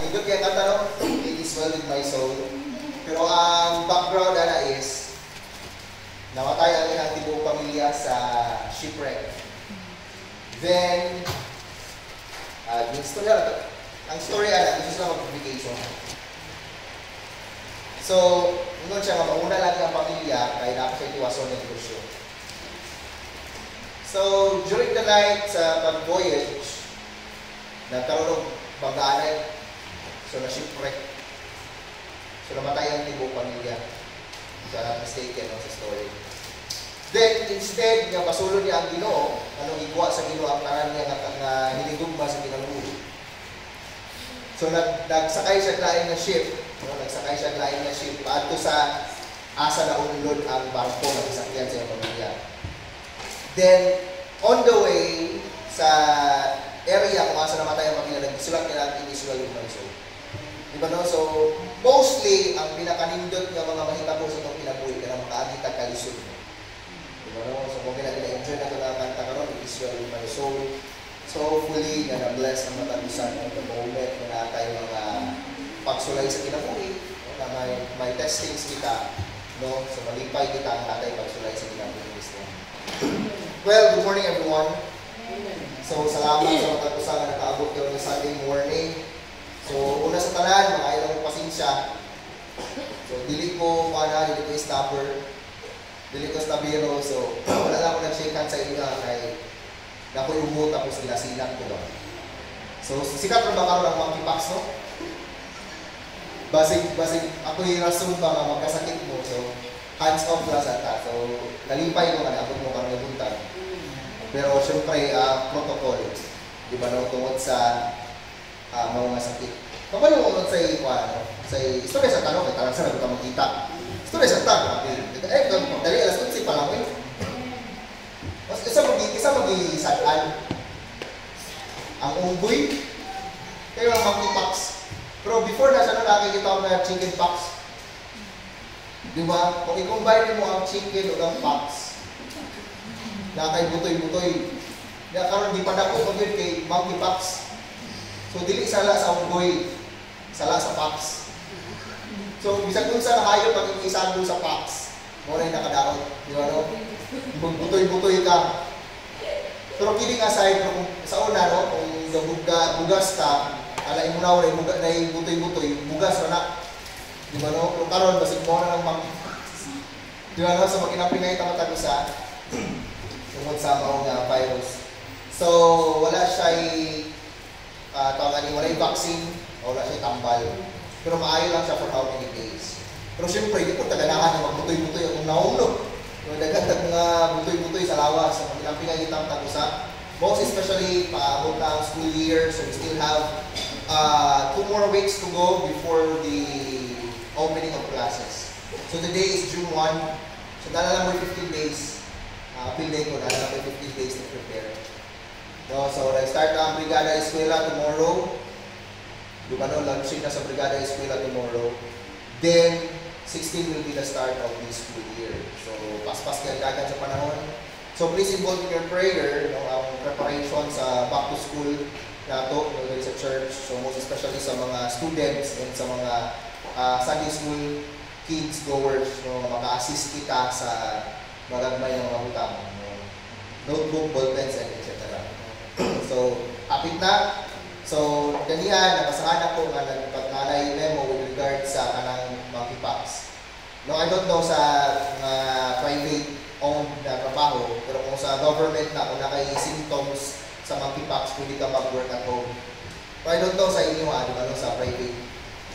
Ikot kaya kanta, no? It is well with my soul. Pero ang background na is, namatay ang ilang tibuong pamilya sa shipwreck. Then, ang story gusto sila mag-publication. So, yun siya, mauna lang ang pamilya, kaya dapat siya itiwason ng negosyo. So, during the night sa pag-voyage, nagkaroon ng pag-aanay. So, na-shipwreck. So, namatay ang tibuong pamilya. So, I'm mistaken sa story. Then, instead, nga pasulod niya ang Ginoo, anong iguwa sa Ginoo ang tanan niya nga hinigugma sa Ginoo. So, nagsakay siya lain na ship. Nagsakay siya lain na ship paadto sa asa na unlod ang barko na sasakyan sa pamilya. Then, on the way sa area kung asa namatay ang pamilya, nagsulat nila ang initial yung marisol. Diba no? So, mostly, ang pinakanindot ng mga mahitabo sa itong pinabuhi ka na makaagit ang kalisod mo. Diba no? So, kung pina-enjoy na ito na kanta karon, initial yung marisol. So, hopefully, na na-bless ang matalusan ng the moment na natay mga pagsulay sa kinabuhi, no? Na may testings kita, no? So, malipay kita ang natay pagsulay sa kinabuhi. Well, good morning everyone. So, salamat sa matalusan na nakaabot kayo ng Sunday morning. So, una sa tanan, mga ilang pasensya. So, dili ko stopper, dili ko stabiro. So, wala lang ako nag-shake hand sa inyo kay ako yung umot tapos sinasinak ko ba. So, sikat rin ba karoon ng monkeypox, no? Basig ako yung rason ba nga magkasakit mo. So, hands off lang sa ta. So, nalipay ko nga, abot mo kang nabuntag. Pero, syempre, protocol. Di ba, no? Tungod sa mga sakit. Kapag yung unod sa istorya sa tanong, kaya tarang sa nagot ka makita. Istorya sa tanong, dali alas 11 pa lang, isa mag-isadaan. Ang unggoy, kayo ang monkeypox. Pero before na siya nakikita ko na chicken pox. Di ba? Kung i-combine mo ang chicken o ang pox, na kay butoy-butoy, na karon di pa dako pag yun kay monkeypox. So, dili sala sa unggoy, sala sa pox. So, bisag dun sa hayop pag isalo sa pox, mo rin nakadaot. Di ba, no? Butoy-butoy ka. Pero kidding aside, sa una, no, kung bugas ka, alay mo na rin, butoy-butoy, bugas na. Di ba, no? Pero karon basig mo na ng monkeypox. Di ba, no? So, makinapingay tamatag sa tungkol sa mga virus. So, wala siya'y wala yung vaccine, wala siya tambal. Pero maayo lang siya for how many days. Pero syempre, hindi ko taganahan ng magbutoy-butoy akong naulog. Yung dagatag nga butoy-butoy sa lawas, sa mga pinagitang tagusa. Most especially, paabot na ang school year, so we still have 2 more weeks to go before the opening of classes. So today is June 1, so dala lang mo 15 days. Appeal day ko, dala lang mo 15 days to prepare. No, so, nag-start na ang Brigada Eskwela tomorrow. Di ba no, launching na sa Brigada Eskwela tomorrow. Then, 16 will be the start of this school year. So, pas-pas kayo agad sa panahon. So, please involve in your prayer, no, ang preparation sa back to school nato, no, sa church. So, most especially sa mga students and sa mga Sunday school kids goers, no, maka-assist kita sa magagmay ng mga utang. No, notebook, ballpens, and etc. So, apit na. So, ganihan, nabasahan ako nga nagpag-nalay memo with regard sa kanang monkeypox. No, I don't know sa private-owned na trabaho, pero kung sa government na, kung nakay symptoms sa monkeypox, pwede ka mag-work at home. So, I don't know sa inyo, di ba, no, sa private,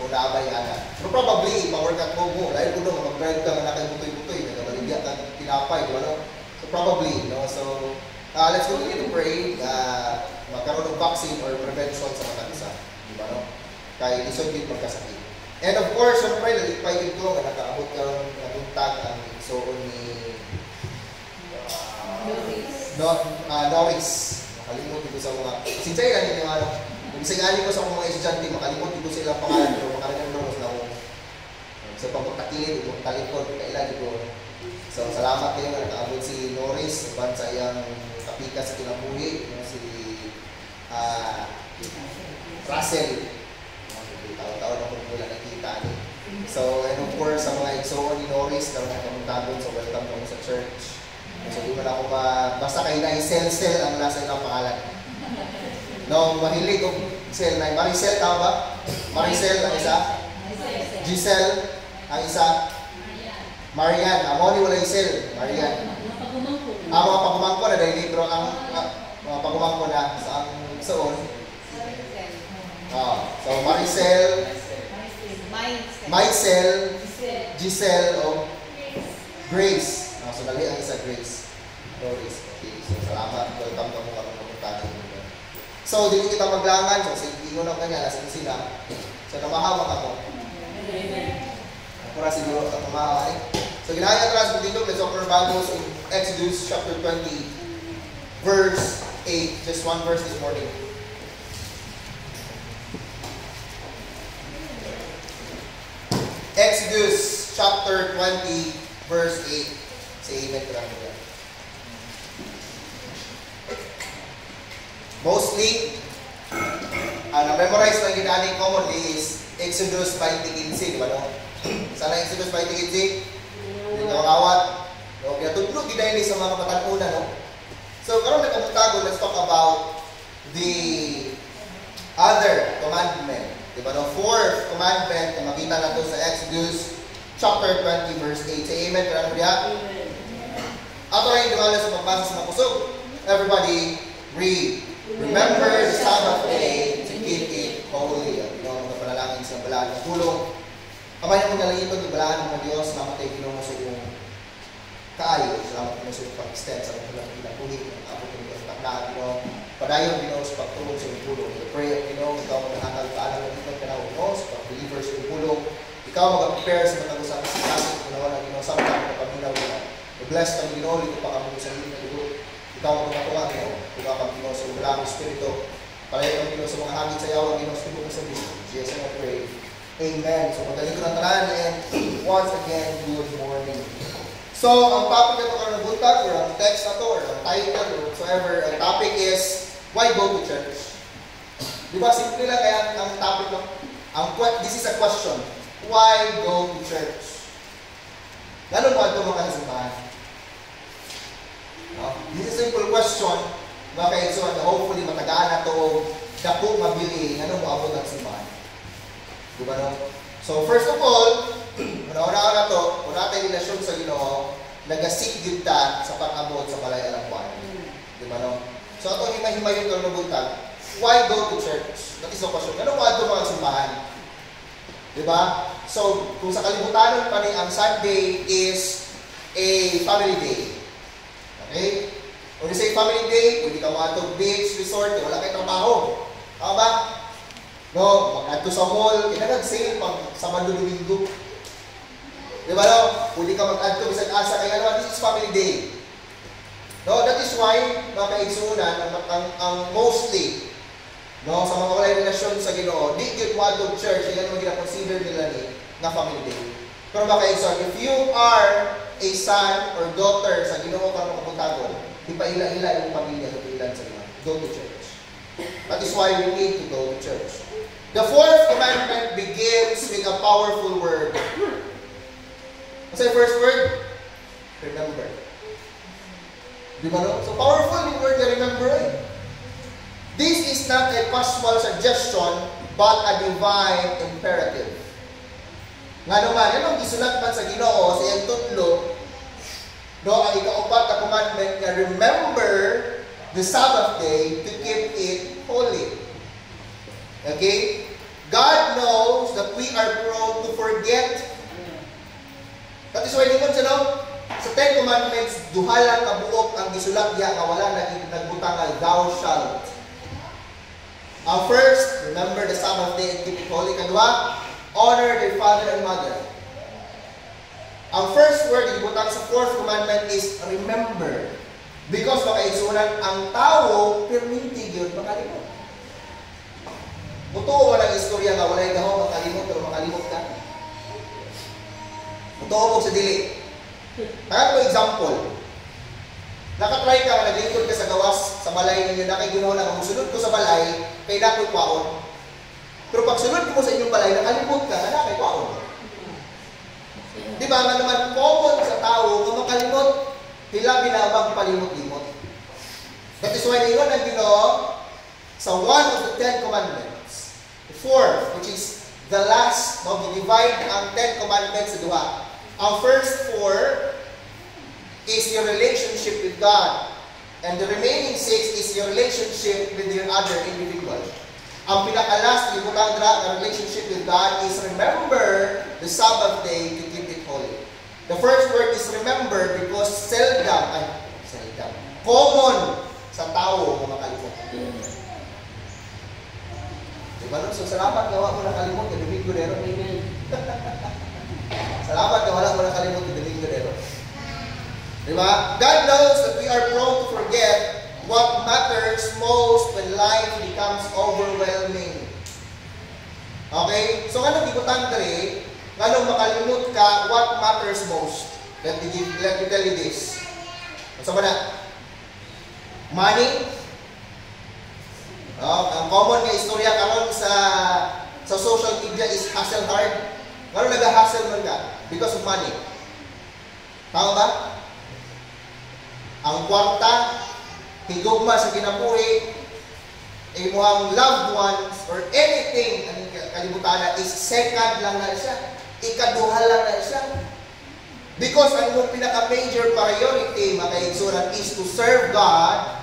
kung naabay ana. Pero probably, pa-work at home mo, dahil ko doon, mag-drive ka nga nakay butoy-butoy, nagkabaligya ka, tinapay, di ba, no? So, probably, no, so, let's continue to pray magkaroon ng vaccine or prevention sa matagisa. Di ba, no? Kaya isod din magkasakit. And of course, syempre, nalipay ito nga nakaabot ka ng nabuntag ang igsoon ni Norris. Makalimot dito sa mga... Sinsay ka ninyo, ano? Bisagali ko sa mga estudyante, makalimot dito sila pangalan, pero makalimutan Norris na ako. So, pagpagtakilid, pagtalikod, kailan dito. So, salamat kayo nga nakaabot si Norris, bansa iyang kapika sa kinabuhi, si Russell. So, and of course, sa mga igsoon ni Norris na mga kamutagon, so welcome kami sa church. So, di man ako basta kayo na i-sell ang nasa ilang pangalan. No, mahilig kong sell na. Maricel, tama ba? Maricel, ang isa. Giselle, ang isa. Marian. Amo ni wala i-sell. Marian. Mga pagumangko na dahil libro ang mga pagumangko na sa ang igsoon. So, Maricel, Maisel, Giselle, o Grace. So, dali ang isa Grace. Doris. Okay. So, salamat. Welcome ka mo kami pumunta. So, di kita maglangan. So, ingon ang kanya. Nasa sila. So, namahawak ako. Para siguro sa tumawa eh. So, ginahaya ka sa dito. Let's open our Bibles in Exodus chapter 20, verse 8. Just one verse this morning. Exodus chapter 20, verse 8. Say amen to that. Mostly, na-memorize lang yung aning commonly is Exodus 20:15, di ba no? Sana Exodus 20:15? Hindi ka makawat. No? Kaya tudlog ginayin sa mga kapatanunan, no? So, karon na kamutago, let's talk about the other commandment. Di ba no? Fourth commandment na makita natin sa Exodus chapter 20, verse 8. Say amen. Karang diya? Ato lang yung dumala sa pagbasa sa mapusog. Everybody, read. Remember the Sabbath day to keep it holy. At mga panalangin sa balaan ng tulong. Kamay na mga langito, di balaan ng Diyos. Salamat tayo ginong sa iyong kaayo. Salamat tayo sa iyong pag-extend sa mga pinagpulit. Ako po yung taknaan mo. Padayon Ginoo sa pagtulong sa iyong tulong. We pray at Ginoo, ikaw maghahatag paalam ng ito kanawin mo sa pag-believers sa iyong tulong. Ikaw mag-prepare sa matag-usap sa kasing ginawa ng Ginoo sa mga pagpaminaw mo. I-bless kami Ginoo, ito pa kami sa iyong tulong. Ikaw magpatuwa Ginoo, ikaw kami Ginoo sa ulang Espiritu. Palayo kami Ginoo sa mga hangin sa yawa Ginoo sa tulong sa Ginoo. Jesus, I pray. Amen. So magaling ko ng tanan and once again, good morning. So, ang topic na ito karang buntag, or ang text na ito, or ang title, or whatsoever, ang topic is, why go to church? Di ba, simple lang kaya ang topic lang. This is a question. Why go to church? Ganun ba ito mga kasimbahan? No? This is a simple question. Bakit so, hopefully matagaan na ito, dako mabili, ganun mo abot ang simbahan. Di ba no? So, first of all, una-una na to, kung natin relasyon sa Ginoo, nagasik yun ta sa pag-abot sa balay alangkuan. Di ba no? So, ito himay-himay yung karong buntag. Why go to church? That is the question. Anong wadto mga simbahan? Di ba? So, kung sa kalibutan pa ni ang Sunday is a family day. Okay? When you say family day, pwede ka mga beach, resort, wala kayong trabaho. Tama ba? No, mag-adto sa mall, kinagag-sale pang Sabado Domingo. Di ba no? Pwede ka mag-adto bisag asa kaya naman, this is family day. No, that is why mga kaigsunan ang mostly no sa mga walay relasyon sa Ginoo, di gyud wadto church, yan ang gina-consider nila ni nga family day. Pero mga kaigsunan, if you are a son or daughter sa Ginoo karong kabutagon, di pa ila-ila yung pamilya sa ilan sa Ginoo. Go to church. That is why we need to go to church. The fourth commandment begins with a powerful word. What's the first word? Remember. Di ba no? So powerful yung word na remember. This is not a casual suggestion, but a divine imperative. Nga naman, yan ang gisulat man sa Ginoo sa iyang tutlo, no, ang ikaupat na commandment nga remember the Sabbath day to keep it holy. Okay? God knows that we are prone to forget. That is why lingon siya, no? Sa Ten Commandments, duhalang kabuok ang gisulat diya nga wala na nagbutang nga thou shalt. First, remember the Sabbath day and keep it holy. Kadua, honor their father and mother. Ang first word na gibutang sa fourth commandment is remember. Because makaigsunan ang tao perminti gyud makalimot. Mutuo man ang istorya nga walay gahom makalimot pero makalimot ka. Mutuo mo sa dili. Tagan ko example. Nakatry ka, naglingkod ka sa gawas sa balay ninyo na kay Ginoo na musunod ko sa balay kay nakoy kwaon. Pero pag sunod mo sa inyong balay, nakalimot ka na kay kwaon. Di ba nga naman common sa tao kung makalimot, hila binabang palimot-limot. That is why ingon ang Ginoo sa one of the 10 commandments, the fourth, which is the last, no, divide ang 10 commandments sa duha. Ang first 4 is your relationship with God. And the remaining 6 is your relationship with your other individual. Ang pinakalas, ibutang na relationship with God is remember the Sabbath day to keep it holy. The first word is remember because seldom, common sa tao kung makalimot. Diba nun? So, salamat na wala mo nakalimot yung Domingo Dero. Amen. Salamat na wala mo nakalimot yung Domingo Dero. Diba? God knows that we are prone to forget what matters most when life becomes overwhelming. Okay? So, ano ibutang dere? Anong makalimot ka, what matters most? Let me tell you this. Ano ba na? Money. Ang common nga istorya karon sa social media is hustle hard. Ngano nag-hustle man ka? Because of money. Tama ba? Ang kwarta, higugma sa kinabuhi, imuhang loved ones, or anything, ang kalibutan is second lang na siya. Ikaduha lang na siya. Because ang mong pinaka-major priority, mga kaigsunan, is to serve God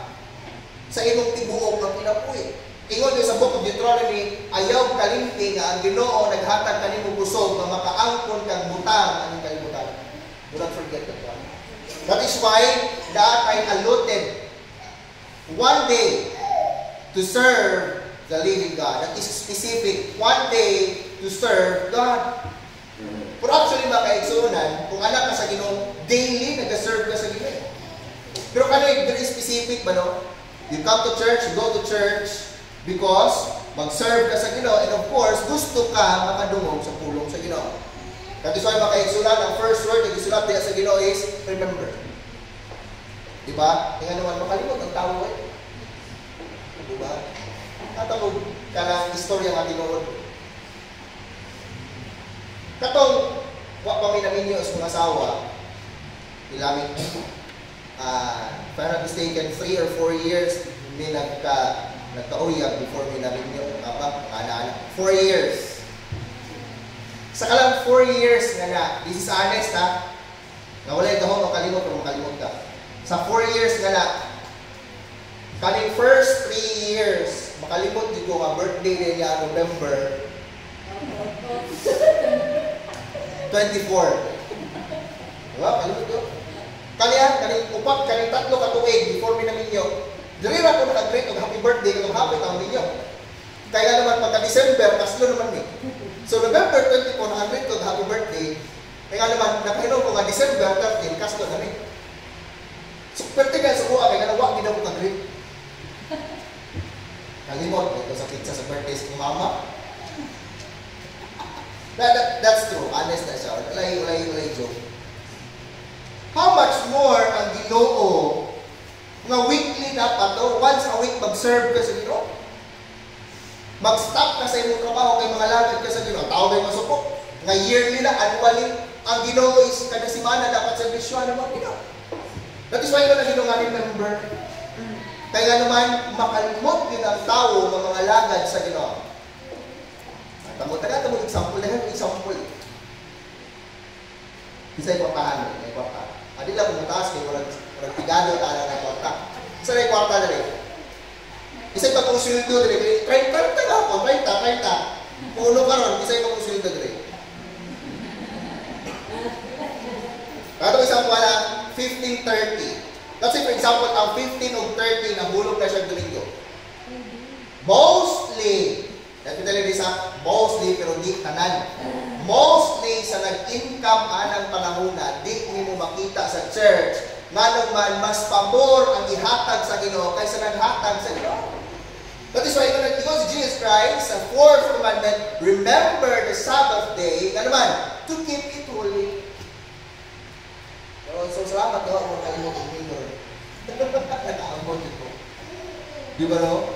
sa imong tibuok ng kinabuhi. Ingon din sa Book of Deuteronomy, ayaw kalimti nga ang Ginoo naghatag kanimo busog nga makaangkon kang butang aning kalibutan. Do not forget that one. That is why that I allotted one day to serve the living God. That is specific. One day to serve God. Pero actually, mga kaigsunan, kung anak ka sa Ginoo, daily nag-serve ka sa Ginoo. Pero kanay, very specific ba, no? You come to church, you go to church, because mag-serve ka sa Ginoo, and of course, gusto ka makadungog sa pulong sa Ginoo. That is why, mga kaigsunan, ang first word na gisulat niya sa Ginoo is, remember. Diba? Kaya naman, makalimot ang tao eh. Diba? Tatawag ka ng istorya nga tinuod. Katong, wak pa may naminyo sa mga asawa, ilamit, if I'm not mistaken, 3 or 4 years, may nagka-uyag before may naminyo, 4 years. Sa kalang 4 years nga this is honest ha, na wala yung dahon, makalimot o makalimot ka. Sa 4 years nga kaning first 3 years, makalimot din ko nga birthday niya November 24. Diba? Kalimot ko. Kaning upat, kaning tatlo katuig before minaminyo. Dirira ko naka-greet og happy birthday kung happy taon ninyo. Kaya naman pagka-December, kaslo naman ni. So November 24, naka-greet ko happy birthday. Kaya naman, nakahinom ko nga December 13, kaslo na ni. So, pertigan sa kuha, kaya nawa, hindi na ko nag-greet. Kalimot, ito sa pizza sa birthday sa mama. That's true. Honest na siya. Walay joke. How much more ang Ginoo nga weekly dapat o once a week mag-serve ka sa Ginoo? Mag-stop ka sa imong trabaho kay mga lagad ka sa Ginoo. Tao may masupok. Nga yearly na, annually, ang Ginoo is kada semana dapat servisyon ng mga Ginoo. That is why ito na Ginoo nga remember. Kaya naman, makalimot din ang tao ng mga lagad sa Ginoo. Tamo example na example. Isa yung kwartahan, may kwarta. Adi lang kumutaas kay walang pigado tala ng kwarta. Isa na yung kwarta na rin. Isa yung pagkusuldo na rin. 30 na ako, 30. Puno ka ron, isa yung pagkusuldo na rin. Ito example na 15-30. Let's say for example, ang 15 o 30 na hulog na siyang Domingo. Mostly, let me tell you this mostly pero di tanan. Mostly sa nag-income anang panahuna, di mo makita sa church nga man mas pabor ang ihatag sa Ginoo kaysa naghatag sa Ginoo. That is why when it goes to Jesus Christ, sa fourth commandment, remember the Sabbath day, nga naman, to keep it holy. So salamat daw kung kalimutan ninyo. Nakaambot ito. Di ba no?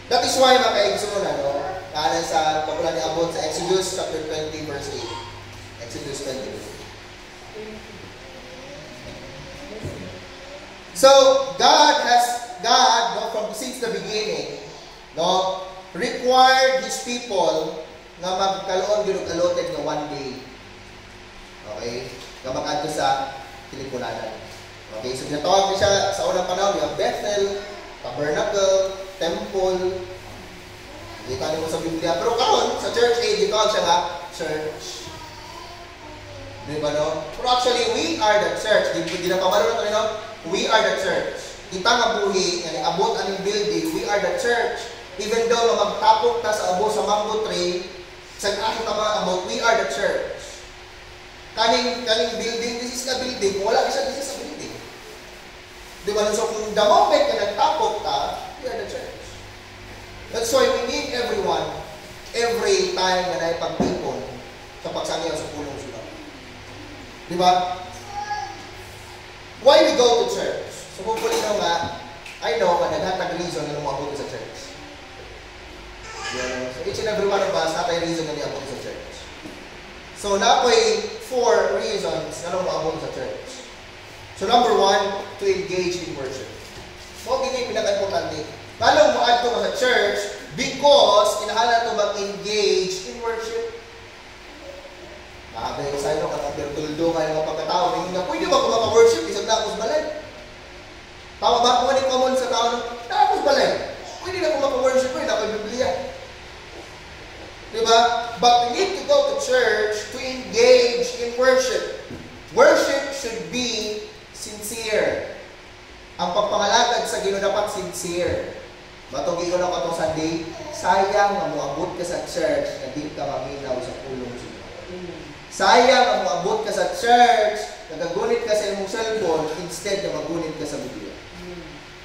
That is why mga kaigsunan, no? Kaya sa pagkulan ni Abot sa Exodus chapter 20 verse 8. Exodus 20. So, God, no, since the beginning, no, required His people na magkaloon yung allotted na one day. Okay? Na mag-adto sa tilipunanan. Okay? So, ginatawag niya siya sa unang panahon, yung Bethel, Tabernacle, Temple. Kita niyo mo sa Biblia. Pero karon sa church age, ginatawag siya nga, church. Diba, no? Pero actually, we are the church. Di na pamalo na ito, no? We are the church. Kita nga buhi, abot aning building, we are the church. Even though magtapok ta sa abo sa mango tree, sa aking abot, we are the church. Kaning building, this is a building. Kung wala isa, this is a building. Diba? So kung the moment na nagtapok ta, we are the church. That's why we need everyone, every time na naipagtipon sa pagsangyaw sa pulong sila. Diba? Why we go to church? So hopefully nga, I know nga naghatag reason na lumabot sa church. Yeah. So each and every one of us, natay reason na lumabot sa church. So napoy 4 reasons na lumabot sa church. So number 1, to engage in worship. So gini pinaka-importante. Kalong mo adto ka sa church because kinahanglan to mag-engage in worship. Nakabay ko sa'yo, kapag-tuldo nga yung mga pagkatao, na pwede ba kung maka-worship, isang nakos balay? Tama ba? Kung ano yung common sa tao, nakos balay? Pwede na kung maka-worship, pwede na kung Biblia. Diba? But we need to go to church to engage in worship. Worship should be sincere. Ang pagpangalagad sa Ginoo dapat sincere. Matugin ko na ko itong Sunday, sayang na muabot ka sa church na di ka maminaw sa pulong siya. Sayang ang maabot ka sa church, nagagunit ka sa imong cellphone, instead na magunit ka sa Biblia.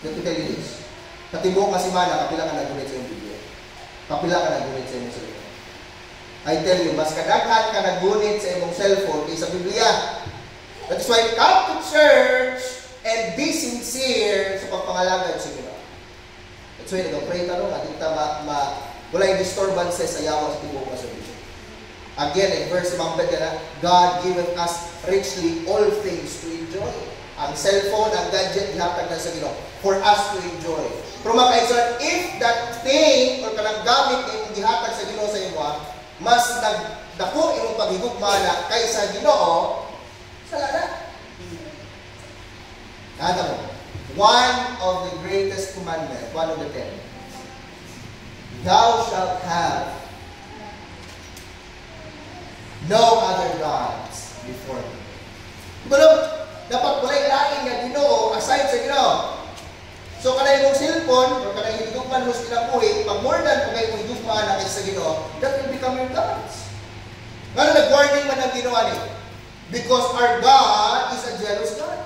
Let me tell you this. Katibok ka si Mana, kapila ka nagunit sa imong Biblia. Kapila ka nagunit sa imong cellphone. I tell you, mas kadaghan ka nagunit sa imong cellphone kaysa Biblia. That is why come to church and be sincere sa pagpangalagad sa Ginoo. That's why nag-pray tanong, at kita wala yung disturbances sa yawa sa tibok ka sa Biblia. Again, in verse mambet na, God giveth us richly all things to enjoy. Ang cellphone, ang gadget, ihatag na sa Ginoo for us to enjoy. Pero mga kaisan, if that thing or kanang gamit na yung ihatag sa Ginoo sa imo, mas nagdako imong paghigugmana kaysa Ginoo, sala na. Kada mo, one of the greatest commandments, one of the 10. Thou shalt have no other gods before me. Pero, dapat walay lain nga Ginoo aside sa Ginoo. So, kanay mong cellphone, or kanay higugman mo sa kinabuhi, pag more than kung kayo higugman na kayo sa Ginoo, that will become your gods. Nga nag-warning man ang Ginoo ni? Because our God is a jealous God.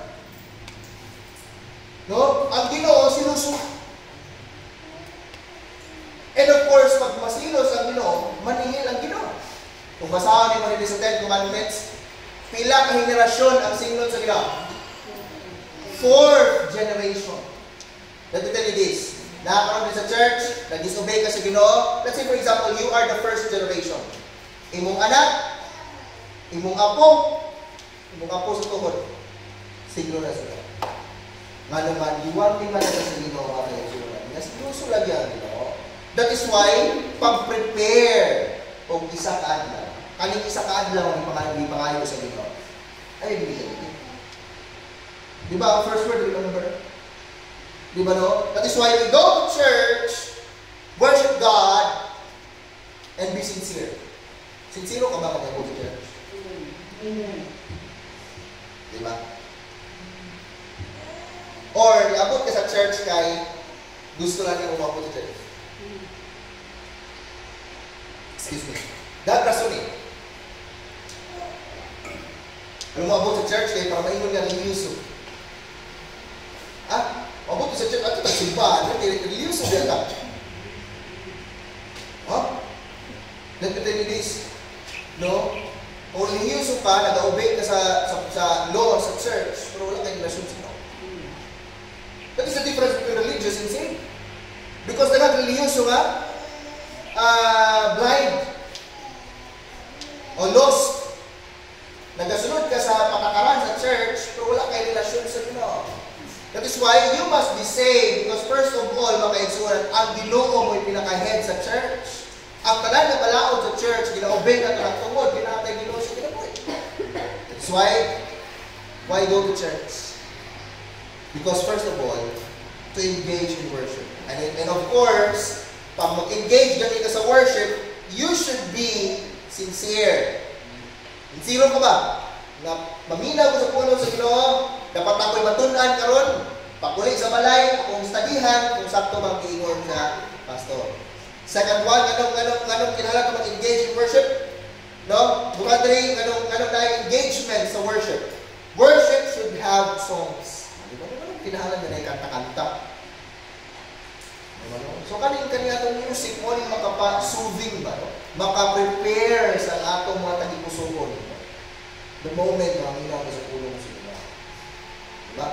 No? Ang Ginoo, sinusunod. And of course, pag masilos ang Ginoo, maningil ang Ginoo. Kung basahan mo rin sa 10 Commandments, pila ka henerasyon ang singlon sa Ginoo? 4th generation. Let me tell you this. Nakakaroon din sa church, nag-disobey ka sa Ginoo. Let's say for example, you are the 1st generation. Imong anak, imong apo sa tuhod. Singlo na sila. Nga naman, iwan din man na sa Ginoo kayo sila. Nasiluso lagi ang Ginoo. That is why, pag-prepare o isa ka adlaw. Kaning isa ka adlaw ang ipangayo sa Ginoo. Ay, bigyan. Di ba? Ang first word, remember? Di ba, no? That is why we go to church, worship God, and be sincere. Sincero ka ba kapag go to church? Amen. Di ba? Or, iabot ka sa church kay gusto lang niya umabot sa church. Excuse me. Dahil rason eh. Ano umabot sa church kay para maingon nga reliyoso. Umabot sa church, ato tagsimbahan, reliyoso diyan ka. Let me tell you this. No? Kung reliyoso ka, nag-obey ka sa law sa church, pero wala kayong relasyon sa law. That is the difference between religious and sin. Because nag-reliyoso nga, blind o lost. Ang tanan nga balaod sa church, ginaobey na ito tungod, ginatay Ginoo sa kinabuhi. That's why go to church? Because first of all, to engage in worship. And of course, pag mag-engage ka sa worship, you should be sincere. Sincere ka ba? Na maminaw ko sa puno sa Ginoo, dapat ako'y matunan karon, paguli sa balay, akong studihan, kung sakto bang giingon sa pastor. Second one, anong kinahanglan ka mag-engage in worship? No? Bukan rin, anong engagement sa worship? Worship should have songs. Di ba? Kinahanglan na kanta-kanta. So kaning atong music mo ning makapa-soothing ba? No? Maka-prepare sa atong mga tagipusoon. The moment na minaw sa pulong sa Ginoo. Diba?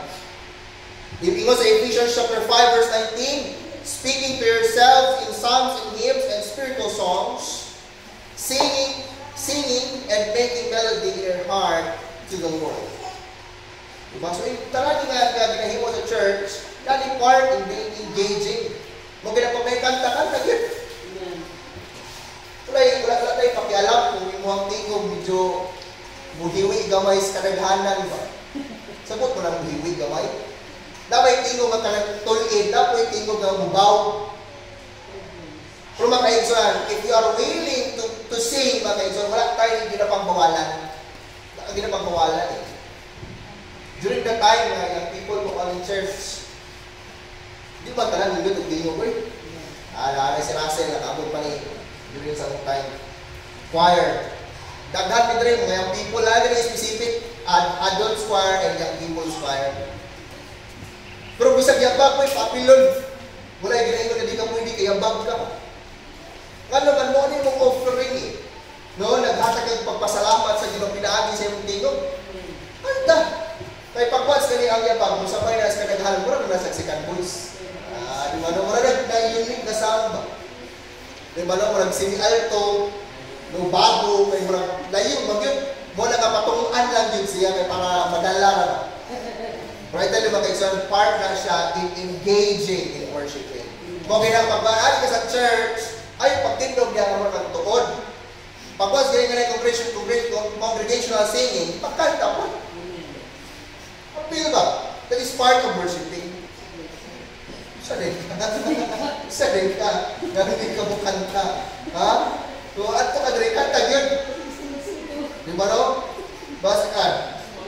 Ingon sa Ephesians chapter 5 verse 19, speaking to yourselves in psalms and hymns and spiritual songs, singing and making melody in your heart to the Lord. Diba? So, talagang ginahimo sa church, dali part in being engaging. Mo ginapamay kanta-kanta yun. Wala tayo pakialam kung yung mga tingog medyo buhiwi gamay sa kadaghanan ba? Sabot mo lang buhiwi gamay. Dapat tingog ang kalang tulid, dapat tingog ang mubaw. Pero mga kaigsoan, if you are willing to sing, mga kaigsoan, wala tayo hindi na pangbawalan. Wala hindi na pangbawalan eh. During the time na yung people mo in church, di ba tanan nila itong tingog eh? Alala si Russell, nakabot pa ni during some time. Choir. Daghan din rin, mga yung people, lagi rin specific, adults choir and young people's choir. Pero bisag yabag ko, papilon. Wala yung ginahingon na di ka pwede, kaya yabag ka. Ano man mo, ano yung offering eh. No, naghatag ang pagpasalamat sa Ginoo pinaagi sa iyong tingog. Anda! Kaya pagwats ka ni ang yabag, kung sabay na sa kadaghanan, mura na nagsaksikan boys. Di ba, no, mura na unique na sound ba? Di ba, no, mura semi-alto, no, bago, may mura layo, magyun. Mo nakapatungan lang yun siya, kaya para madala na ba? Right, tayo mga kaigsoon, part na siya in engaging in worshiping. Kung pagbaali ka sa church, ay pagtindog niya naman ng tuod. Pagwas ganyan nga na congregational singing, pagkanta po. Feel ba? That is part of worshiping. Sadin ka. Sadin ka. Narinig ka mo kanta. Ha? So, at ito kadiri kanta yun. Di ba no? Basta ka.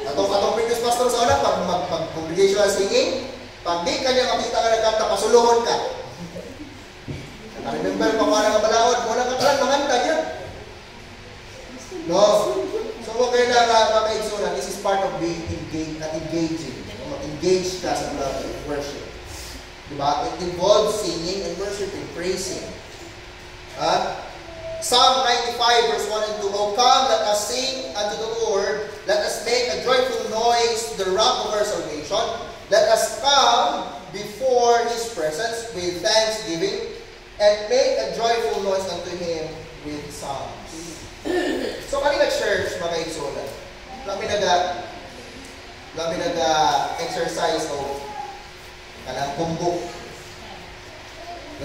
Atong previous pastor sa una, pag congregational singing, pag di kanya makita ka nagkanta, pasuluhon ka. Remember pa kung nga balaod, muna ka talang manganta niya. No? So, huwag kayo na makaigsunan. This is part of being engaging. Mag-engage ka sa worship. Diba? It involves singing and worshiping, praising. Psalm 95 verse 1 and 2, O come, let us sing unto the Lord. Let us make a joyful noise to the rock of our salvation. Let us come before His presence with thanksgiving and make a joyful noise unto Him with psalms. So, kanina church, mga igsunan, kami nag-exercise o kanang kumbok.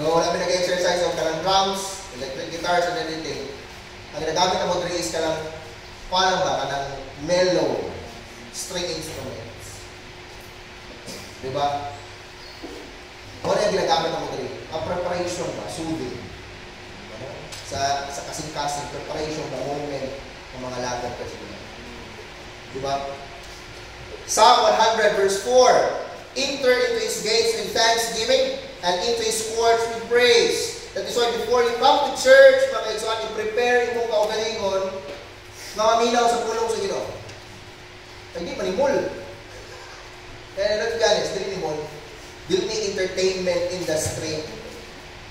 No, kami nag-exercise o kanang drums, electric guitars, and anything. Ang ginagamit na mo is kanang kanang mellow string instruments. Diba? Ano yung ginagamit na mo ang preparation ba? Soothing. Sa kasing-kasing preparation na moment ng mga lagad kasi diba? Diba? Psalm 100 verse 4, enter into His gates with thanksgiving and into His courts with praise. That is why before you come to church, mga kaigsuan, i-prepare imong kaugalingon na maminaw sa pulong sa Ginoo. Hindi manimol. Kaya let's be honest, dili nimol. Dili ni entertainment industry.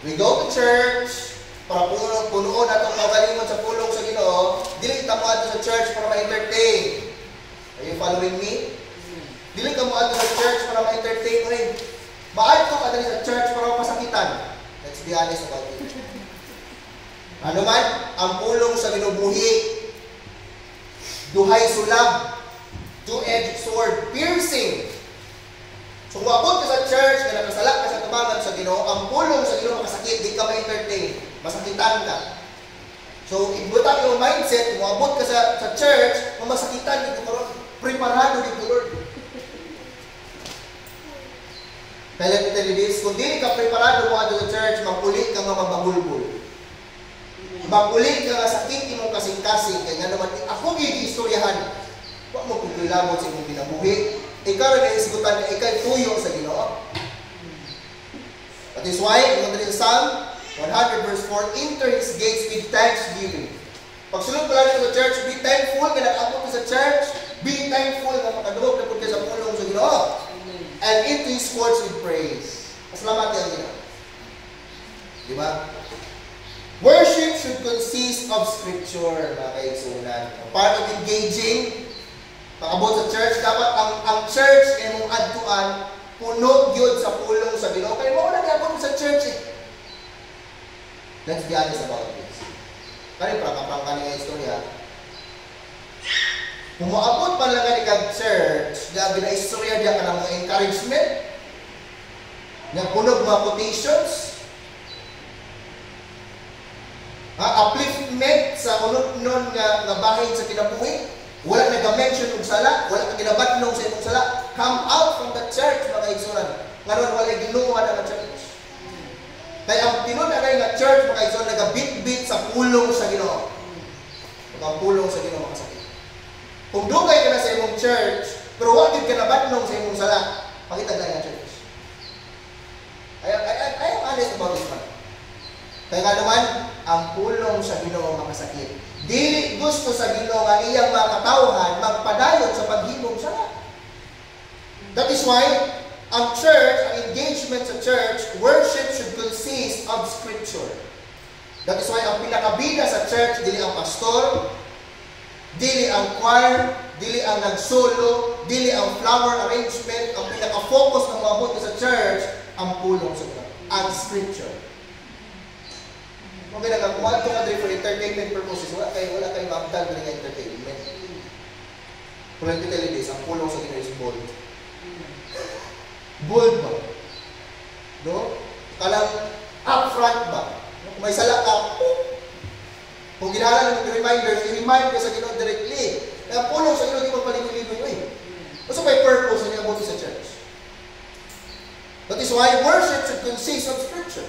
We go to church para punuon atong kaugalingon sa pulong sa Ginoo. Dili ta mo adto sa church para ma-entertain. Are you following me? Dili ka mo adto sa church para ma-entertain rin. Maadto ka dali sa church para mapasakitan. Let's be honest about it. Ano man, ang pulong sa binubuhi, duhay sulab, two-edged sword, piercing. So, wabot ka sa church, na nakasalak ka sa tubangan sa Ginoo, ang pulong sa Ginoo makasakit, di ka ma-entertain, masakitan ka. So, ibutan yung mindset, kung abot ka sa church, mamasakitan dito karon, preparado dito Lord. Kaya let me tell you this, kung di ka preparado mo ato sa church, magpulit ka nga mabagulbul. Magpulit ka nga sakit imong kasing-kasing, kaya nga naman, ako gigistoryahan. Huwag mo kung kilamot sa imong binabuhi. Ikaw rin na isgutan na ikay tuyo sa Ginoo. That is why, kung ito sa Psalm 100 verse 4, enter His gates with thanksgiving. Pagsulod pala nito sa church, be thankful ka nag-abot ka sa church, be thankful na makadurog na punta sa pulong sa Ginoo. And into His courts with praise. Pasalamat yan Ginoo. Diba? Worship should consist of scripture, mga kaigsunan. Part of engaging, pag-abot sa church, dapat ang church ay mong adtuan, puno yun sa pulong sa Ginoo. Kaya mo na niya sa church eh. Let's be honest about this. Kaya prang kanina istorya. Kung maabot pa lang ka ni church, gabi na istorya diya ka ng mga encouragement, nga punog mga quotations, upliftment sa unod-nun nga bahin sa kinabuhi, wala nag-mention ng sala, wala ka ginabatnong sa imong sala, come out from the church, mga igsunan. Ngayon, wala ginuha na church. Kaya ang tinunanay nga church, mga igsunan, nagabit-bit sa pulong sa Ginoo. Ang pulong sa Ginoo, makasakit. Kung dugay ka na sa imong church, pero wala ka nabatnong sa imong sala, pakita na nga church. I am honest about this man. Kaya nga naman, ang pulong sa Ginoo makasakit. Dili gusto sa Ginoo nga iyang mga katawhan magpadayon sa paghimong sala. That is why, ang church, ang engagement sa church, worship should consist of scripture. That is why, ang pinakabida sa church, dili ang pastor, dili ang choir, dili ang nagsolo, dili ang flower arrangement, ang pinaka-focus ng mga buto sa church, ang pulong sa Ginoo, ang scripture. Okay na, kung ano ka for entertainment purposes, wala kayo maabdal na ng entertainment. Kung lang tell you this, ang pulong sa Ginoo is bold. Bold ba? No? Kalang upfront ba? Kung may sala ka, kung ginala ng reminders, i-remind ka sa Ginoo directly. Kaya pulong sa Ginoo, di mo paliligoy mo eh. So may purpose na niya buti sa church. That is why worship should consist of scripture.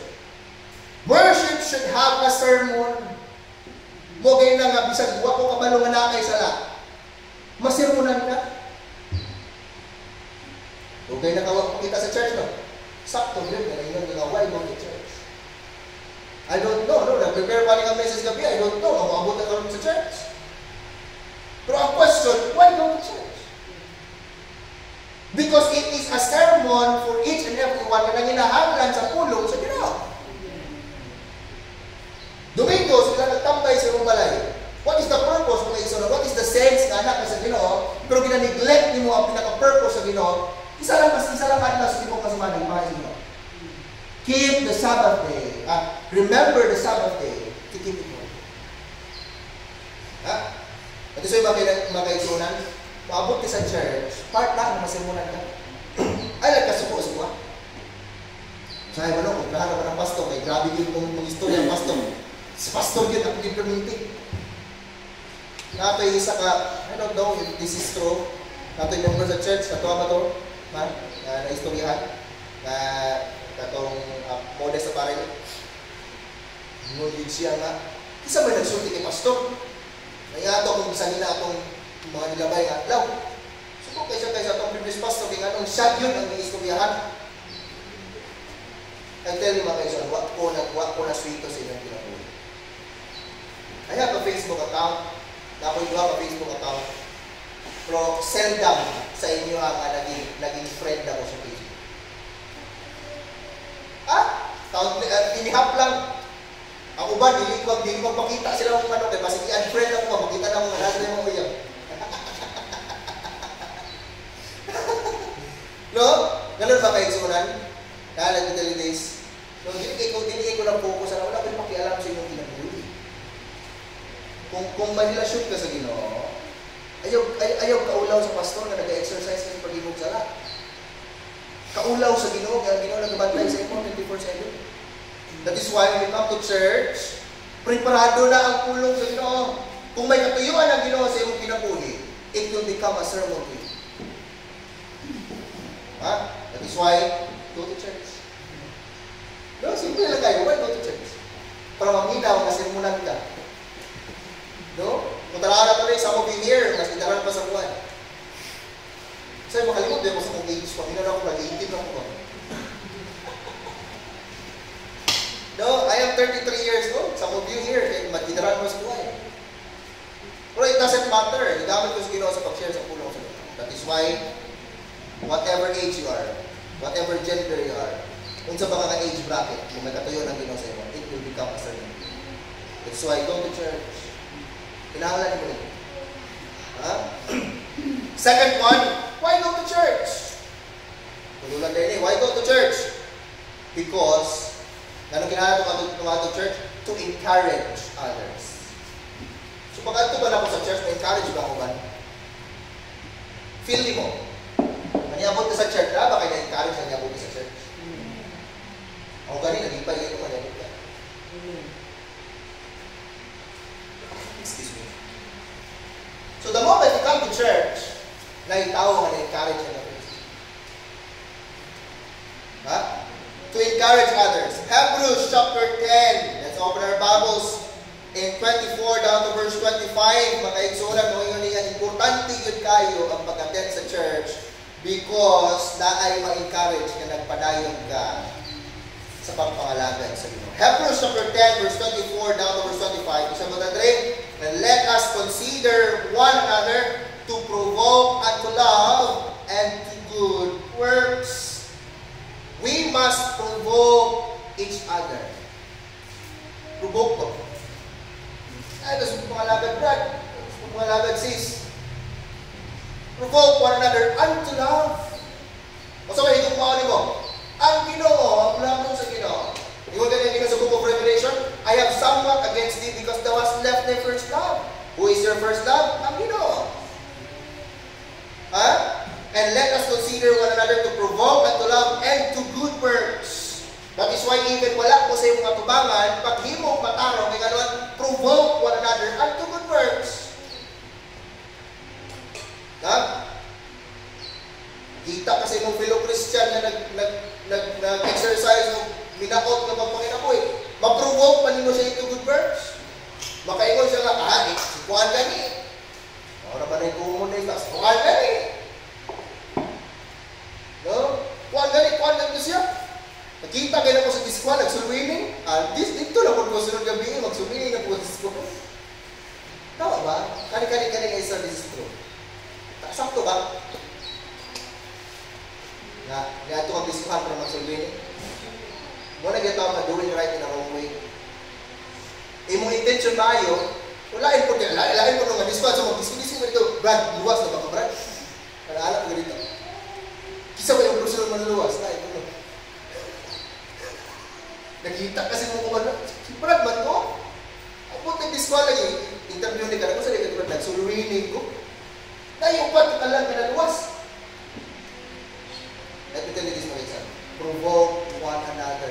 Worship should have a sermon. Mo ganyan na nga, bisag huwag ko kabalo nga na kay sala. Masirmonan ka. Okay na kawag pakita sa church, no? Sakto yun, ganyan nga, why go to church? I don't know, no? Nag-prepare pa rin ang message gabi, I don't know, maabot na karoon sa church. Pero ang question, why go to church? Because it is a sermon for each and every one na nanginahanglan sa pulong sa Ginoo. Domingo, sila nagtambay sa imong balay. What is the purpose ng isa? What is the sense na anak ka sa Ginoo? Pero gina-neglect mo ang pinaka-purpose sa Ginoo. Isa lang adlas sa imong kasamanan, imagine mo. Keep the Sabbath day. Remember the Sabbath day to keep it holy. At ito yung mga kaisunan, maabot ka sa church, part lang na masimulan ka. Ay, nagkasuko-suko. Sabi mo, kung nahanap ka ng pastor, may grabe yun kung istorya ng pastor. Si pastor yun ang implementing. Nato yung isa ka, I don't know if this is true. Nato yung member sa church, natuwa ba ito? Na-istoryahan. Na katong modest na parang ngunit siya nga. Isa ba nagsulti kay pastor? Naya ito kung isa nila atong mga nilabay nga. Law, suko kaysa itong previous pastor, kaya anong siya yun ang istoryahan. I tell you mga kaisan, wak ko na swito sa ilang kinabuhi. I have a Facebook account. Dapat yung have a Facebook account. Pero seldom sa inyo ang naging friend ako sa Facebook. Inihap lang. Ako ba, dili ko pakita sila kung ano. Kaya basta i-unfriend ako, makita na akong nasa yung mga uyak. No? Ganun ba kayo sunan? Kaya nag-tell this. So, dili ko lang focus na wala ko yung pakialam sa inyong kinabuhi. Kung manilasyon ka sa Ginoo, ayaw kaulaw sa pastor na nag-exercise ka sa pag-imog sala. Kaulaw sa Ginoo, kaya Ginoo nagabantay sa imo 24/7. That is why when you come to church, Preparado na ang pulong sa Ginoo. Kung may katuyuan ang Ginoo sa iyong kinabuhi, it will become a sermon to you. Ha? That is why, go to church. No, simple lang kayo. Why go to church? Para maminaw na sermonan ka. No? Kung talaga na rin, some of you here, mas inaral pa sa buwan. Sa'yo, makalimot din mo sa kong age pa. Minun ako, nag-18 lang ko. No, I am 33 years old. Some of you here, mag-inaral mo sa buwan. Pero it doesn't matter. Igamit ko sa Ginoo sa pag-share sa pulong sa Ginoo. That is why, whatever age you are, whatever gender you are, kung sa mga age bracket, kung may katuyo ng Ginoo sa iyo, it will become a sermon. That's why go to church. Kinahanglan mo rin. Ha? Second one, why go to church? Tulungan din eh, why go to church? Because, anong kinahanglan to church? To encourage others. So pag ato ba na ako sa church, na-encourage ba ako ba? Feel mo. Maniabot ka sa church, ba kayo na-encourage na niabot ka sa church? Ako gani, nag-ipay yun naman niabot ka. Excuse me. So the moment you come to church, naitaw ka na-encourage na niabot. Ha? To encourage others. Hebrews chapter 10. Let's open our Bibles. In 24 down to verse 25, makaigsunan mo yun niya, importante yun kayo ang pag-attend sa church because na ay ma-encourage ka, nagpadayon ka sa pagpangalagad sa Ginoo. Hebrews chapter 10, verse 24 down to verse 25. Isa mo na rin, let us consider one another to provoke unto love and to good works. We must provoke each other. Provoke ko. Ay, gusto mo pangalagad, Brad. Gusto mo pangalagad, sis. Provoke one another unto love. O sa may higong mo, ang Ginoo, ang lamang sa Ginoo. Yung ganyan sa book of Revelation, I have somewhat against thee because thou hast left thy first love. Who is your first love? Ang Ginoo. Ha? And let us consider one another to provoke unto love and to good works. That is why even wala ko sa iyong mga tubangan, pag himong matarong, may gano'n, provoke one another unto good works. Ha? Kita kasi mong fellow Christian na nag-exercise o minaot ng pagpanginapoy. Ma-provoke pa nino siya into good works. Makaingon siya nga, si Juan gani. Ora ba na yung kumunay ka? Si Juan gani. No? Juan gani siya. Nakita kayo na po sa disco, nag-swimming. Dito na po ko sunod gabi, mag-swimming na po sa disco. Tama ba? Kani-kani nga isa disco. Sakto ba? Nga ito ang diskuhan para mag-swimming. Muna gito ang doing right in a wrong way. Imong intention maayo, lain po nung disco. So mag-disco mo dito, Brad, luwas na ba ka, Brad? Nalala ko dito. Kisa ba yung personal manluwas? Lain po nung. Nakita kasi mo kumano, si Brad man ko. Ako nag-disco lagi, interview ni ka na ko sa likod Brad, nag-surinig ko. Dahil pa, lang ka naluwas. Let me tell you this, my son. Provoke one another.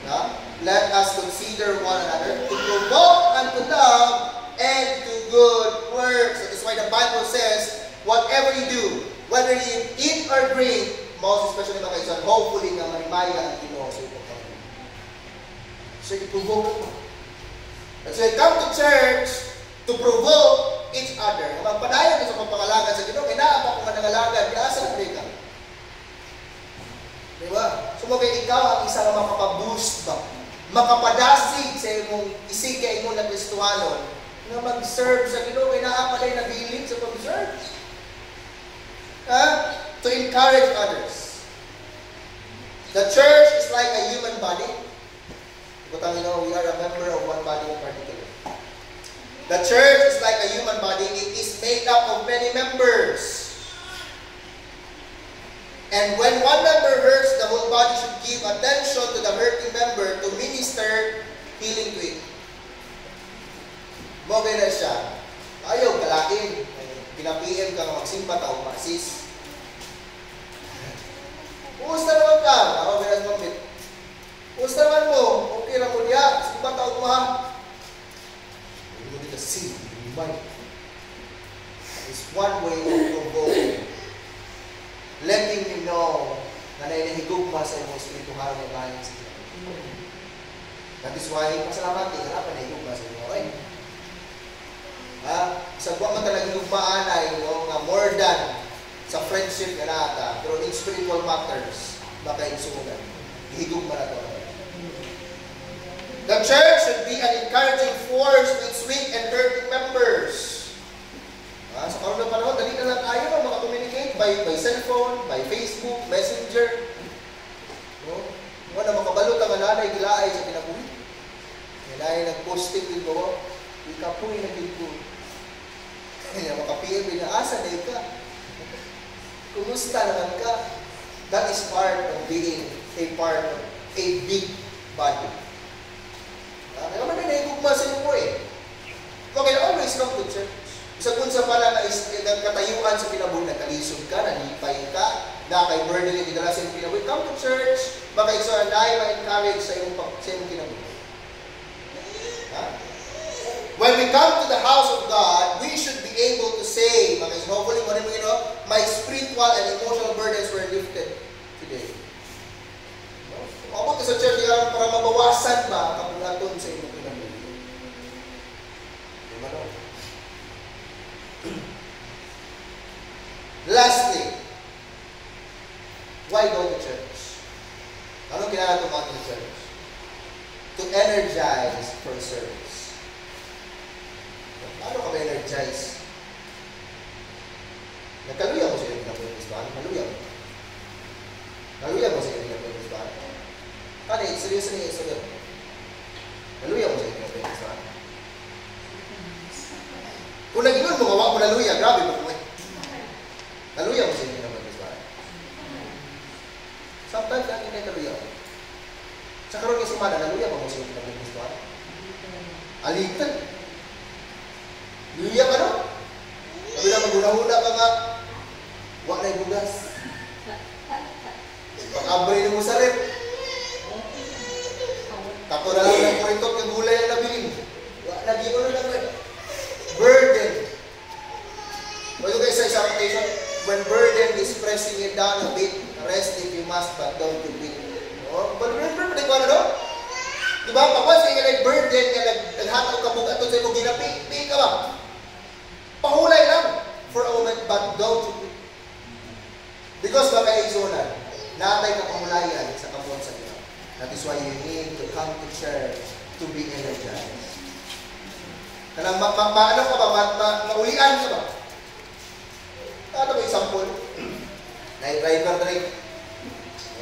Na? Let us consider one another to provoke unto love and to good works. That is why the Bible says, whatever you do, whether you eat or drink, most especially mga kaisan, hopefully nga marimaya ang Ginoo sa iyong pagkakas. So, i-provoke mo. And so, you come to church to provoke each other. Magpadayon sa pagpangalagan sa Ginoo, inaapa kung manangalagan, iasa na ka. Diba? So, ikaw ang isa na makapaboost ba? Makapadasig sa imong isig kay imong na Kristohanon na mag-serve sa Ginoo, inaapa na nabilin sa pag-serve. To encourage others. The church is like a human body. But we are a member of one body in particular. The church is like a human body. It is made up of many members. And when one member hurts, the whole body should give attention to the hurting member to minister healing to it. Mogay na siya. Ayaw, kalain. Pinapiem ka magsimba tao, masis. Kumusta naman ka? Ako bilang mambit. Kumusta naman mo? Okay na mo niya. Simba tao mo ha. the seed in your mind. It's one way of provoking. Letting you know na nainahigugma sa iyong espirituhal na bayan sa Pilipinas. That is why, pasalamati, harapan na higugma sa inyo. Okay? Sa buwan mo talagang higugmaan ay nga more than sa friendship na nata, pero in spiritual matters, baka insugan. Higugma na ito. The church should be an encouraging force to its weak and hurting members. Sa karoon ng panahon, dali na lang tayo maka-communicate by cellphone, by Facebook, Messenger. No? Na makabalot ang nanay gilaay sa kinabuhi. Gilaay nag-posting din ko, ikapoy na dito. Kaya maka-PM din na, asa na ka? Kumusta naman ka? That is part of being a part of a big body. Naman na naigugma sa inyo po eh. Okay, always come to church. Isa kung sa pala na katayuan sa kinabuhi, nagkalisod ka, nalipay ka, na kay burden yung idala sa iyong kinabuhi, come to church, baka isa na dahil ma-encourage sa iyong kinabuhi. When we come to the house of God, we should be able to say, hopefully, my spiritual and emotional burdens were lifted today. Umabot ka sa church para mabawasan ba kapulaton sa iyong kinabuhi. Diba no? Lastly, why go to church? Anong kailangan tumating to church? To energize for service. Paano ka ma-energize? Nagkaluya mo sa iyo kinabuhi ba? Kaluya mo. Kaluya mo sa iyo kinabuhi ba? Kani, seryoso niya isa doon. Kaluya mo sa iyo kinabuhi ba? Kung nag-inon mo, gawa mo naluya, grabe mo kung naluya mo sa inyo naman, Miss Barry. Sometimes, lang hindi naluya mo. Sa karoon yung sumana, naluya mo sa inyo naman, Miss Barry. Alitan. Luya ka no? Sabi na, maguna-huna ka nga. Wala na yung bugas. Pag-abray mo sa rep. Tako na lang ng kuritok yung gulay na nabiling. Wala na, di ko na lang. Burden. Bago kayo sa isang quotation, when burden is pressing it down a bit, rest if you must, but don't do it. But remember, pwede ko ano, no? Diba? Pagwas kayo nag-burden, naghatag ka bugat ito sa imo ginapi ka ba? Pahulay lang for a moment, but don't do it. Because baka isonan, natay ka pahulayan sa kamuan sa Ginoo. That is why you need to come to church to be energized. Kanang maano ka ba? Maulian ka ba? Ano ba example? Na-driver tray.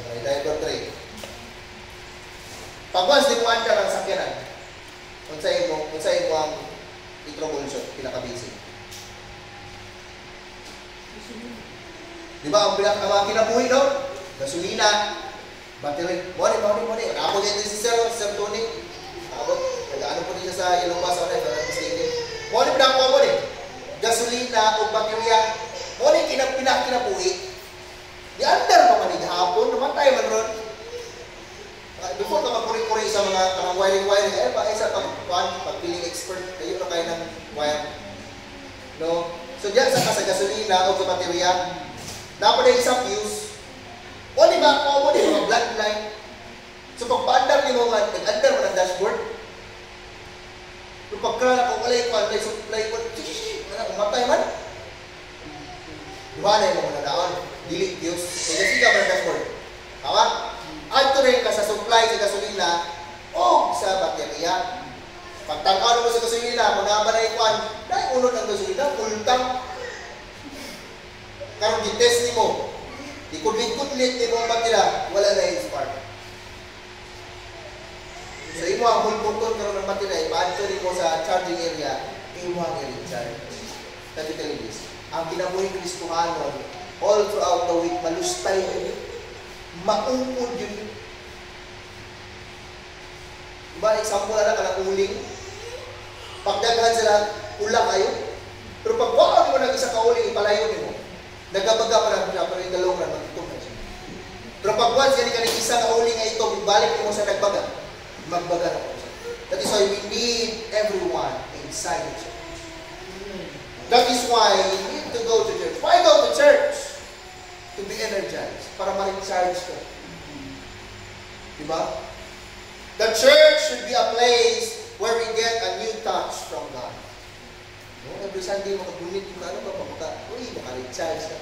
Na-driver tray. Pag-once di mo anda ang sakyanan, unsay mo ang i-troubleshoot, pinaka-basic. Di ba ang kinabuhi, no? Gasolina, battery, money. Ako din si Sir Tony. Nag-ano po din siya sa Yellow Bus, money pa ako mo din. Gasolina o baterya, money pinakinabuhi. Di under pa man hapon, namatay man ron. Before ka magkuri-kuri sa mga wiring, ba isa pagpiling expert, kayo na kayo ng wire. No? So diyan sa gasolina o sa baterya, dapat na isang fuse. O di ba ako mo di mga bloodline. So pagpa-andar ni mo nga, nag-andar mo ng dashboard. Pero pagka kung walay ko, may supply ko, umatay man. Diba na yung mga nadaon? Delete fuse. Kasi ka mo ng dashboard. Tama? Ato rin ka sa supply sa gasolina o sa baterya. Pagtangkaw mo sa gasolina, kung naman na ikuan, dahil unod ang gasolina, ultang. Karong di-test ni mo, ikudlit-kudlit ni mo ang baterya, wala na yung spark. Sa imo ang whole button karon ng baterya, ipaadto ni mo sa charging area, imo ang i-recharge. Let me tell you this, ang kinabuhi Kristohanon, all throughout the week, malustay yun. Maungod yun. Diba, example na ka ng uling. Pagdaghan sila, ula kayo. Pero pag wala mo ng isa ka uling, ipalayo mo. Nagabaga pa lang siya, pero yung dalawang na magtutong na siya. Pero pag once, ganit ka ng isa ka uling nga ito, ibalik mo sa nagbaga. Magbaga na po siya. That is why we need everyone inside the church. That is why you need to go to church. Why go to church? To be energized. Para ma-recharge ka. Diba? The church should be a place where we get a new touch from God. No? Every Sunday, makagunit yung ano ba? Uy, maka-recharge ka.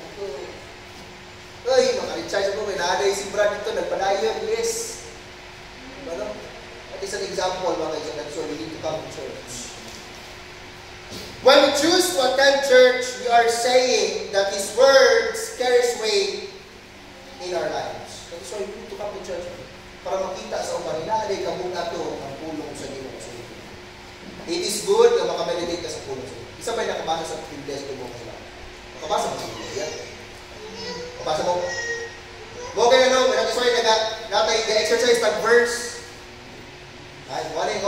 Uy, maka-recharge ako. May naaday si Brad dito. Nagpadayon. Yes. Diba no? That is an example, mga kaisan. That's why we need to come to church. When we choose to attend church, we are saying that His words carries weight in our lives. That is why we need to come to church. Para makita sa umarin na ay kabog ato ang pulong sa Ginoo. It is good na makameditate ka sa pulong sa Ginoo. Isa ba'y nakabasa sa Biblia sa tubong sila? Nakabasa mo sa Biblia? Nakabasa mo? Okay na no, that is why nag-exercise nag-verse. Ay, morning,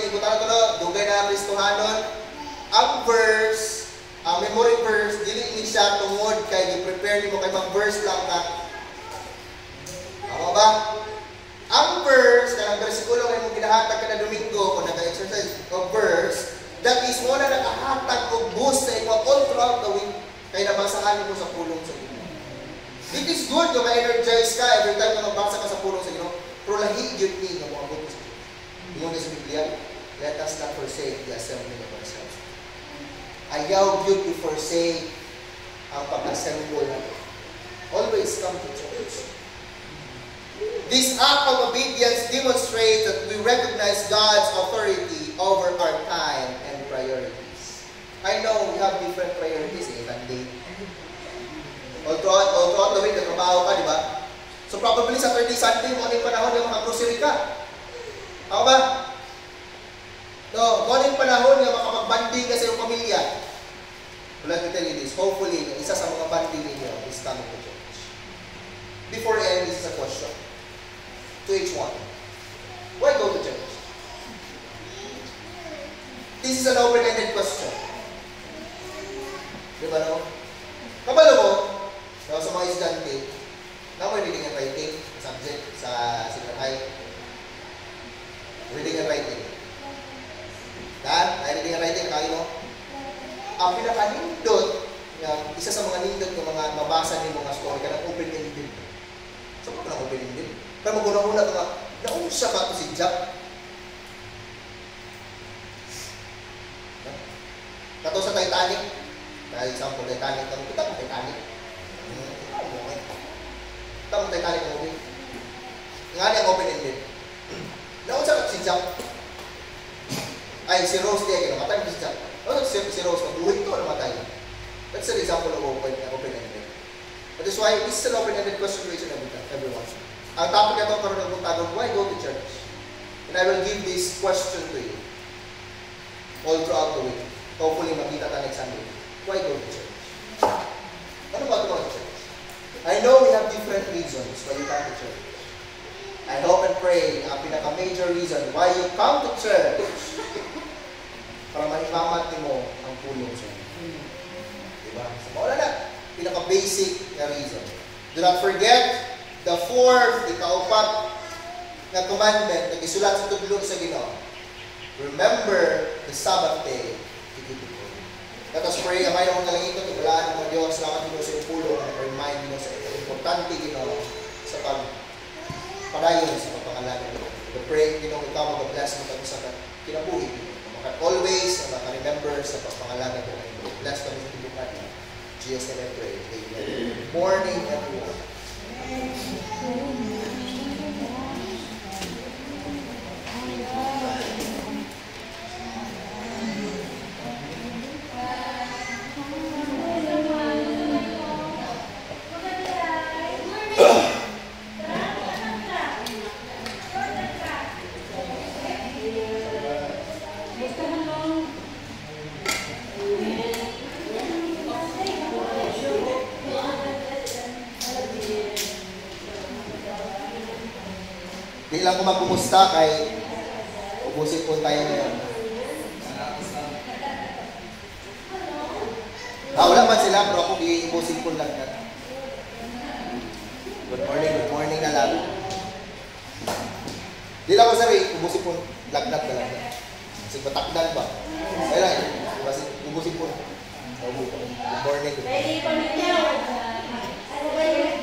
ikutan ko no, dugay na Kristohanon. Ang verse, ang memory verse, dili ni siya tungod kay i-prepare ni mo kay mag-verse lang ka. Tama ba? Ang verse, kanang bersikulo ay mong ginahatag ka na Domingo kung nag-exercise of verse, that is mo na nakahatag o boost sa imo all throughout the week kay nabasahan mo sa pulong sa Ginoo. It is good na ma-energize ka every time na magbasa ka sa pulong sa Ginoo, pero lahi yun ni na mga buto sa Ginoo. Yung sa Biblia, let us not forsake the assembling of ourselves. Ayaw yun to forsake ang pag-assemble natin. Always come to church. This act of obedience demonstrates that we recognize God's authority over our time and priorities. I know we have different priorities Sunday. All throughout the week, nagtrabaho ka, di ba? So probably Saturday, Sunday, mo yung panahon yung makagrocery ka. Ako ba? No, kung panahon yung makapag-banding ka sa iyong pamilya. Let me tell you this, hopefully, isa sa mga banding ninyo is coming to church. Before I end, this is a question to each one. Why go to church? This is an open-ended question. Di ba no? Kabalo mo, sa mga estudyante, na may reading and writing subject sa senior high. Reading and writing. Ay reading and writing, kaya mo? Ang pinaka-nindot, isa sa mga nindot ng mga mabasa ni mga story, ka ng open-ended. Saan ka ng open-ended? Pero maguna-una ka, naunsa ka to si Jack. Kato sa Titanic, dahil example, Titanic, kita mo Titanic. Kita mo Titanic ang movie. Nga niya ang open-ended. Naunsa ka to si Jack. Ay, si Rose diya, namatay mo si Jack. Si Rose, mabuhay ito, namatay. That's an example of open-ended. That is why this is an open-ended question to each and everyone. Ang topic na ito, karoon ng buntagon, why go to church? And I will give this question to you all throughout the week. Hopefully, makita tayo next Sunday. Why go to church? Ano ba ito mga church? I know we have different reasons why you come to church. I hope and pray ang pinaka-major reason why you come to church para maimamat mo ang pulong sa inyo. Diba? So, wala na. Pinaka-basic na reason. Do not forget the fourth, ikaupat na commandment na isulat sa tudlong sa Ginoo. Remember the Sabbath day to keep it holy. Let us pray. Amay na kong nalangin ito. Tubulaan ng mga Diyos. Salamat Ginoo sa iyong pulong na remind Ginoo sa importante Ginoo sa pagpadayon sa pagpangalaga Ginoo. We pray Ginoo ikaw mag-bless mo kami sa kinabuhi. Always, remember sa pagpangalaga Ginoo. Bless kami sa tibukan. Jesus name I pray. Amen. Good morning everyone. Di lang ko magkumusta kay ubusin po tayo ngayon. Wala man sila pero ako iubusin po lang na. Good morning na lang. Di lang ko sabi, ubusin po, lagnat na lang. Kasi matakdan ba? Kaya lang, kasi ubusin po. Good morning. Ready pa ninyo. Ano ba yung